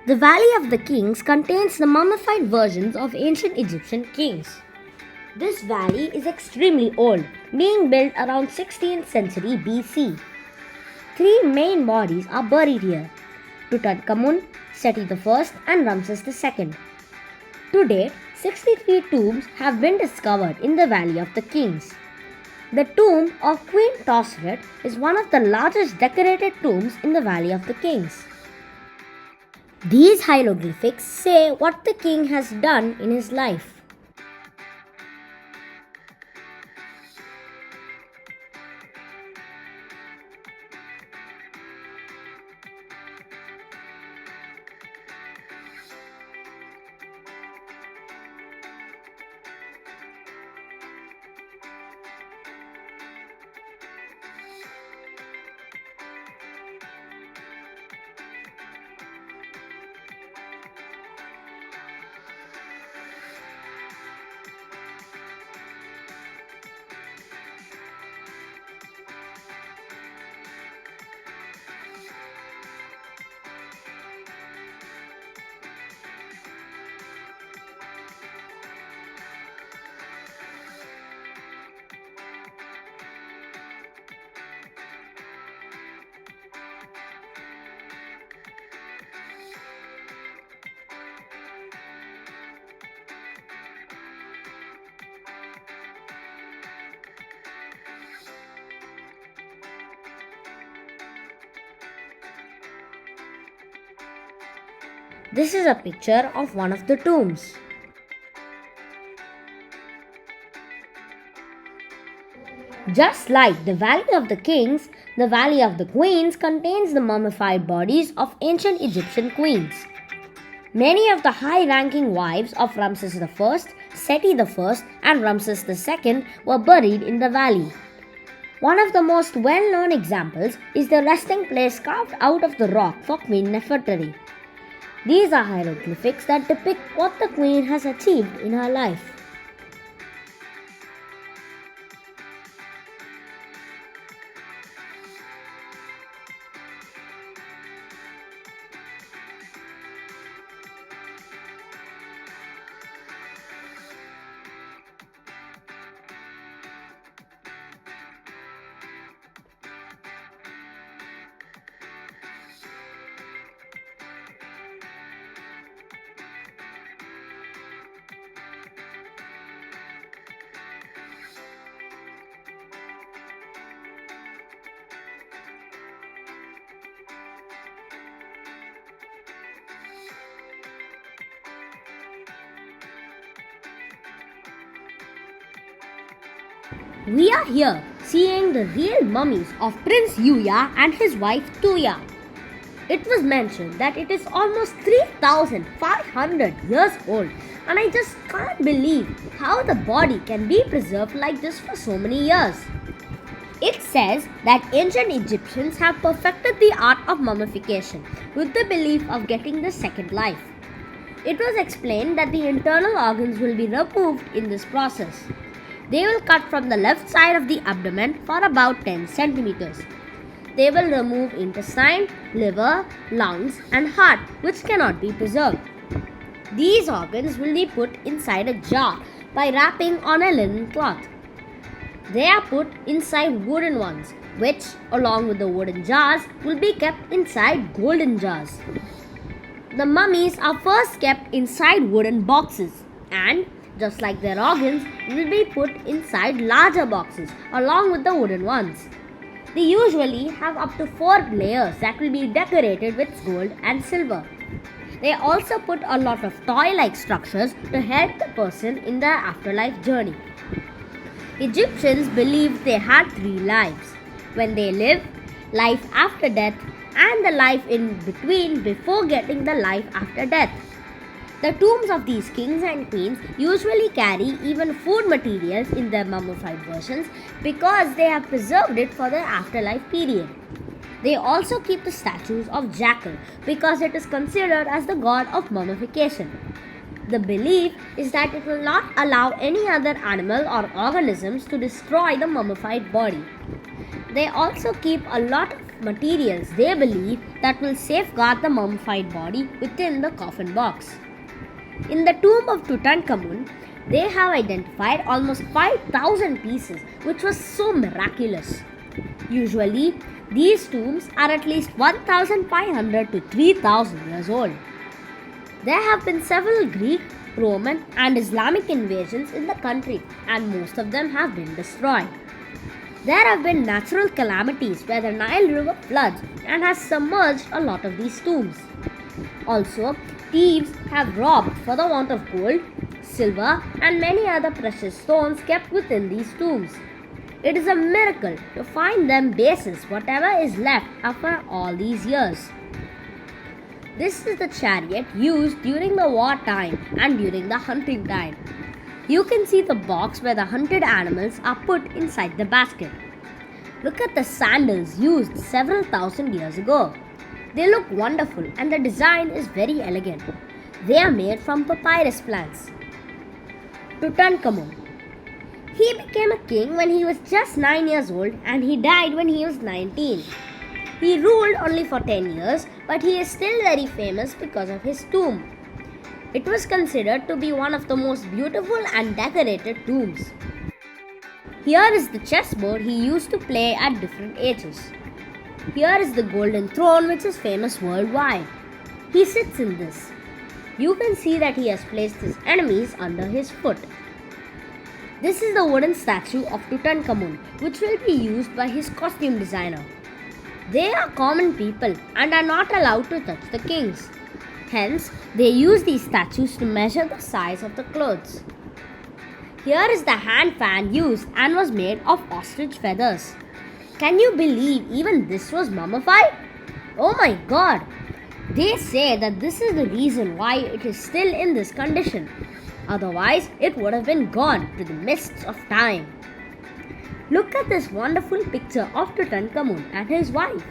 The Valley of the Kings contains the mummified versions of ancient Egyptian kings. This valley is extremely old, being built around 16th century BC. Three main bodies are buried here: Tutankhamun, Seti I, and Ramses II. To date, 63 tombs have been discovered in the Valley of the Kings. The tomb of Queen Tosret is one of the largest decorated tombs in the Valley of the Kings. These hieroglyphics say what the king has done in his life. This is a picture of one of the tombs. Just like the Valley of the Kings, the Valley of the Queens contains the mummified bodies of ancient Egyptian queens. Many of the high-ranking wives of Ramses I, Seti I, and Ramses II were buried in the valley. One of the most well-known examples is the resting place carved out of the rock for Queen Nefertari. These are hieroglyphics that depict what the queen has achieved in her life. We are here seeing the real mummies of Prince Yuya and his wife Tuya. It was mentioned that it is almost 3,500 years old, and I just can't believe how the body can be preserved like this for so many years. It says that ancient Egyptians have perfected the art of mummification with the belief of getting the second life. It was explained that the internal organs will be removed in this process. They will cut from the left side of the abdomen for about 10 centimeters. They will remove intestine, liver, lungs, and heart, which cannot be preserved. These organs will be put inside a jar by wrapping on a linen cloth. They are put inside wooden ones, which, along with the wooden jars, will be kept inside golden jars. The mummies are first kept inside wooden boxes and, just like their organs, will be put inside larger boxes along with the wooden ones. They usually have up to 4 layers that will be decorated with gold and silver. They also put a lot of toy-like structures to help the person in their afterlife journey. Egyptians believed they had 3 lives: when they live, life after death, and the life in between before getting the life after death. The tombs of these kings and queens usually carry even food materials in their mummified versions because they have preserved it for their afterlife period. They also keep the statues of Jackal because it is considered as the god of mummification. The belief is that it will not allow any other animal or organisms to destroy the mummified body. They also keep a lot of of materials they believe that will safeguard the mummified body within the coffin box. In the tomb of Tutankhamun, they have identified almost 5,000 pieces, which was so miraculous. Usually, these tombs are at least 1,500 to 3,000 years old. There have been several Greek, Roman, and Islamic invasions in the country, and most of them have been destroyed. There have been natural calamities where the Nile River floods and has submerged a lot of these tombs. Also, thieves have robbed for the want of gold, silver, and many other precious stones kept within these tombs. It is a miracle to find them bases whatever is left after all these years. This is the chariot used during the war time and during the hunting time. You can see the box where the hunted animals are put inside the basket. Look at the sandals used several thousand years ago. They look wonderful and the design is very elegant. They are made from papyrus plants. Tutankhamun. He became a king when he was just 9 years old and he died when he was 19. He ruled only for 10 years, but he is still very famous because of his tomb. It was considered to be one of the most beautiful and decorated tombs. Here is the chessboard he used to play at different ages. Here is the golden throne which is famous worldwide. He sits in this. You can see that he has placed his enemies under his foot. This is the wooden statue of Tutankhamun which will be used by his costume designer. They are common people and are not allowed to touch the kings. Hence, they use these statues to measure the size of the clothes. Here is the hand fan used and was made of ostrich feathers. Can you believe even this was mummified? Oh my god! They say that this is the reason why it is still in this condition. Otherwise, it would have been gone to the mists of time. Look at this wonderful picture of Tutankhamun and his wife.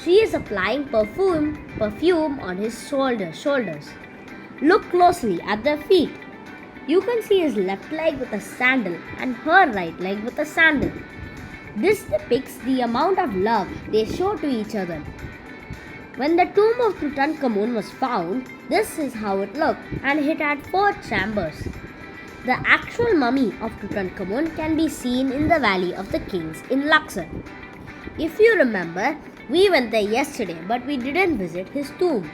She is applying perfume on his shoulders. Look closely at their feet. You can see his left leg with a sandal and her right leg with a sandal. This depicts the amount of love they show to each other. When the tomb of Tutankhamun was found, this is how it looked, and it had 4 chambers. The actual mummy of Tutankhamun can be seen in the Valley of the Kings in Luxor. If you remember, we went there yesterday but we didn't visit his tomb.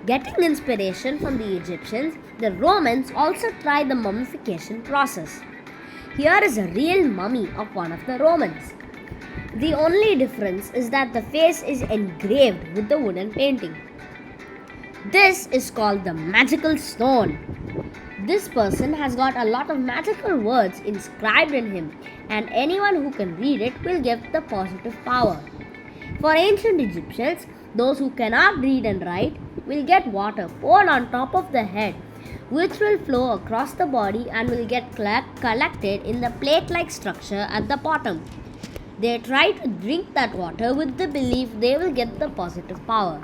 Getting inspiration from the Egyptians, the Romans also tried the mummification process. Here is a real mummy of one of the Romans. The only difference is that the face is engraved with the wooden painting. This is called the magical stone. This person has got a lot of magical words inscribed in him, and anyone who can read it will get the positive power. For ancient Egyptians, those who cannot read and write will get water poured on top of the head, which will flow across the body and will get collected in the plate-like structure at the bottom. They try to drink that water with the belief they will get the positive power.